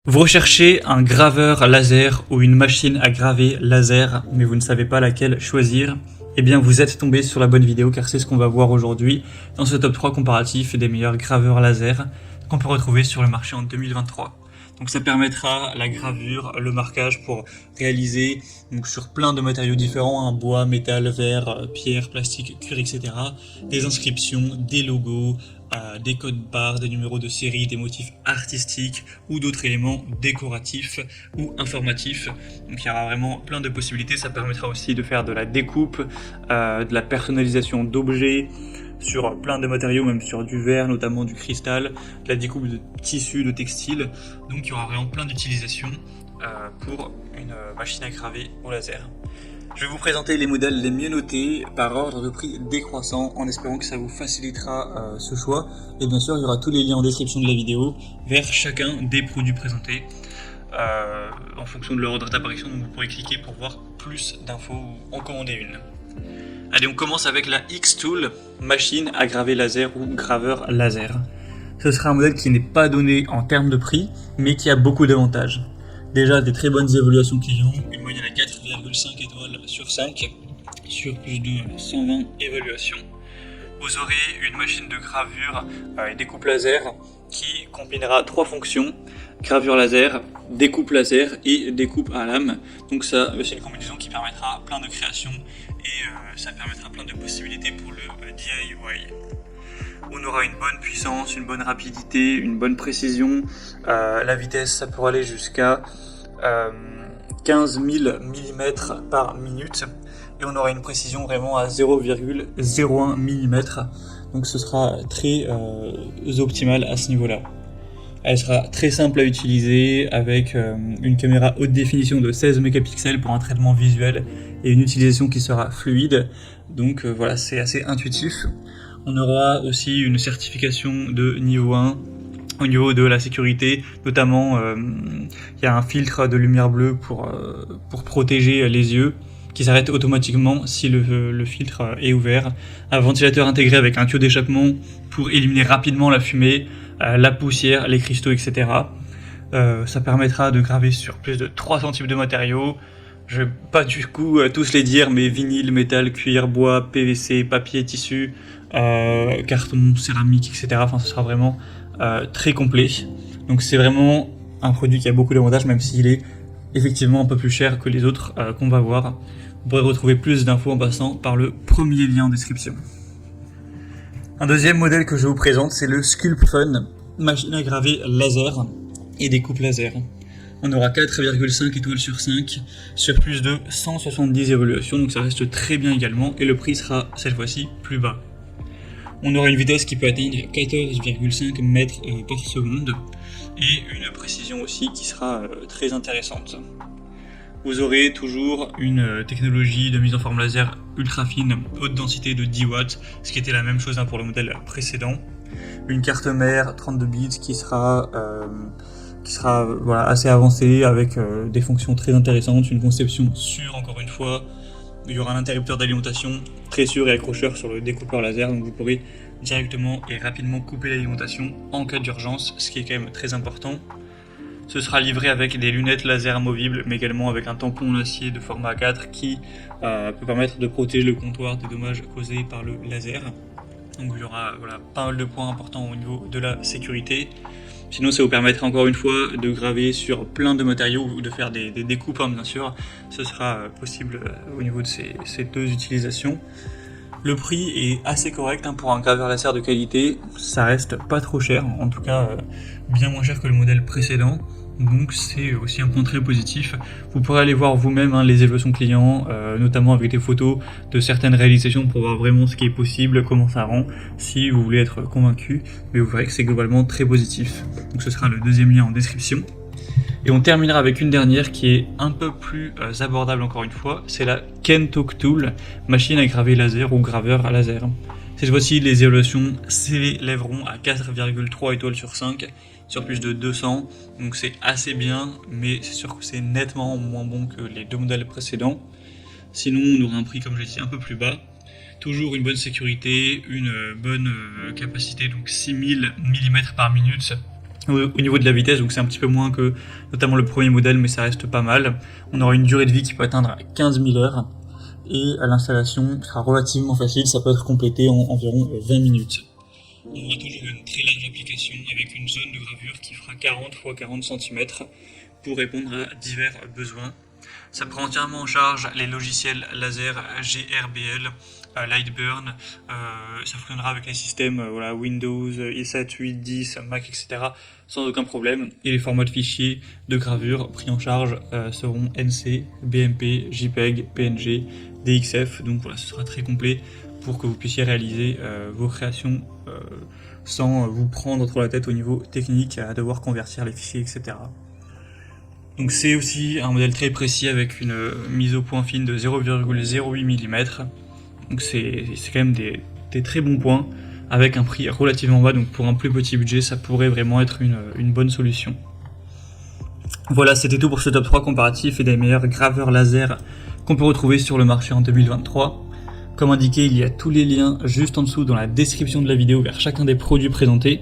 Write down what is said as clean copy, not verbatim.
Vous recherchez un graveur laser ou une machine à graver laser, mais vous ne savez pas laquelle choisir. Eh bien, vous êtes tombé sur la bonne vidéo car c'est ce qu'on va voir aujourd'hui dans ce top 3 comparatif des meilleurs graveurs laser qu'on peut retrouver sur le marché en 2023. Donc ça permettra la gravure, le marquage pour réaliser donc sur plein de matériaux différents, bois, métal, verre, pierre, plastique, cuir, etc. Des inscriptions, des logos, des codes barres, des numéros de série, des motifs artistiques ou d'autres éléments décoratifs ou informatifs. Donc il y aura vraiment plein de possibilités. Ça permettra aussi de faire de la découpe, de la personnalisation d'objets sur plein de matériaux, même sur du verre, notamment du cristal, de la découpe de tissus, de textiles. Donc il y aura vraiment plein d'utilisations pour une machine à graver au laser. Je vais vous présenter les modèles les mieux notés par ordre de prix décroissant en espérant que ça vous facilitera ce choix. Et bien sûr, il y aura tous les liens en description de la vidéo vers chacun des produits présentés en fonction de leur ordre d'apparition. Donc vous pourrez cliquer pour voir plus d'infos ou en commander une. Allez, on commence avec la X-Tool, machine à graver laser ou graveur laser. Ce sera un modèle qui n'est pas donné en termes de prix, mais qui a beaucoup d'avantages. Déjà des très bonnes évaluations clients, une moyenne à 4,5 étoiles sur 5, sur plus de 120 évaluations. Vous aurez une machine de gravure et découpe laser qui combinera 3 fonctions, gravure laser, découpe laser et découpe à lame. Donc ça, c'est une combinaison qui permettra plein de créations et ça permettra plein de possibilités pour le DIY. On aura une bonne puissance, une bonne rapidité, une bonne précision. La vitesse, ça pourra aller jusqu'à 15 000 mm par minute. Et on aura une précision vraiment à 0,01 mm. Donc ce sera très optimal à ce niveau-là. Elle sera très simple à utiliser avec une caméra haute définition de 16 mégapixels pour un traitement visuel et une utilisation qui sera fluide. Donc voilà, c'est assez intuitif. On aura aussi une certification de niveau 1 au niveau de la sécurité, notamment il y a un filtre de lumière bleue pour protéger les yeux qui s'arrête automatiquement si le filtre est ouvert. Un ventilateur intégré avec un tuyau d'échappement pour éliminer rapidement la fumée, la poussière, les cristaux, etc. Ça permettra de graver sur plus de 300 types de matériaux. Je vais pas du coup tous les dire, mais vinyle, métal, cuir, bois, PVC, papier, tissu, carton, céramique, etc. Enfin, ce sera vraiment très complet. Donc c'est vraiment un produit qui a beaucoup d'avantages, même s'il est effectivement un peu plus cher que les autres qu'on va voir. Vous pourrez retrouver plus d'infos en passant par le premier lien en description. Un deuxième modèle que je vous présente, c'est le SculpFun, machine à graver laser et découpe laser. On aura 4,5 étoiles sur 5 sur plus de 170 évaluations, donc ça reste très bien également, et le prix sera cette fois-ci plus bas. On aura une vitesse qui peut atteindre 14,5 mètres par seconde et une précision aussi qui sera très intéressante. Vous aurez toujours une technologie de mise en forme laser ultra fine, haute densité de 10 watts, ce qui était la même chose pour le modèle précédent. Une carte mère 32 bits qui sera voilà, assez avancée avec des fonctions très intéressantes, une conception sûre encore une fois. Il y aura un interrupteur d'alimentation très sûr et accrocheur sur le découpeur laser, donc vous pourrez directement et rapidement couper l'alimentation en cas d'urgence, ce qui est quand même très important. Ce sera livré avec des lunettes laser amovibles, mais également avec un tampon en acier de format 4 qui peut permettre de protéger le comptoir des dommages causés par le laser. Donc il y aura voilà, pas mal de points importants au niveau de la sécurité. Sinon ça vous permettra encore une fois de graver sur plein de matériaux ou de faire des découpes, bien sûr. Ce sera possible au niveau de ces deux utilisations. Le prix est assez correct pour un graveur laser de qualité, ça reste pas trop cher, en tout cas bien moins cher que le modèle précédent. Donc c'est aussi un point très positif. Vous pourrez aller voir vous-même les évaluations clients, notamment avec des photos de certaines réalisations pour voir vraiment ce qui est possible, comment ça rend, si vous voulez être convaincu. Mais vous verrez que c'est globalement très positif. Donc ce sera le deuxième lien en description. Et on terminera avec une dernière qui est un peu plus abordable encore une fois, c'est la Kentalk Tool, machine à graver laser ou graveur à laser. Cette fois-ci, les évaluations s'élèveront à 4,3 étoiles sur 5, sur plus de 200, donc c'est assez bien, mais c'est sûr que c'est nettement moins bon que les deux modèles précédents. Sinon, on aura un prix, comme je l'ai dit, un peu plus bas. Toujours une bonne sécurité, une bonne capacité, donc 6000 mm par minute au niveau de la vitesse, donc c'est un petit peu moins que notamment le premier modèle, mais ça reste pas mal. On aura une durée de vie qui peut atteindre 15 000 heures, et l'installation sera relativement facile, ça peut être complété en environ 20 minutes. On aura toujours une très large application avec une zone de gravure qui fera 40 x 40 cm pour répondre à divers besoins. Ça prend entièrement en charge les logiciels laser GRBL, Lightburn, ça fonctionnera avec les systèmes Windows, i7, 8, 10, Mac, etc. sans aucun problème. Et les formats de fichiers de gravure pris en charge seront NC, BMP, JPEG, PNG, DXF. Donc voilà, ce sera très complet pour que vous puissiez réaliser vos créations sans vous prendre trop la tête au niveau technique à devoir convertir les fichiers, etc. Donc c'est aussi un modèle très précis avec une mise au point fine de 0,08 mm. Donc c'est quand même des très bons points avec un prix relativement bas. Donc pour un plus petit budget, ça pourrait vraiment être une bonne solution. Voilà, c'était tout pour ce top 3 comparatif et des meilleurs graveurs laser qu'on peut retrouver sur le marché en 2023. Comme indiqué, il y a tous les liens juste en dessous dans la description de la vidéo vers chacun des produits présentés.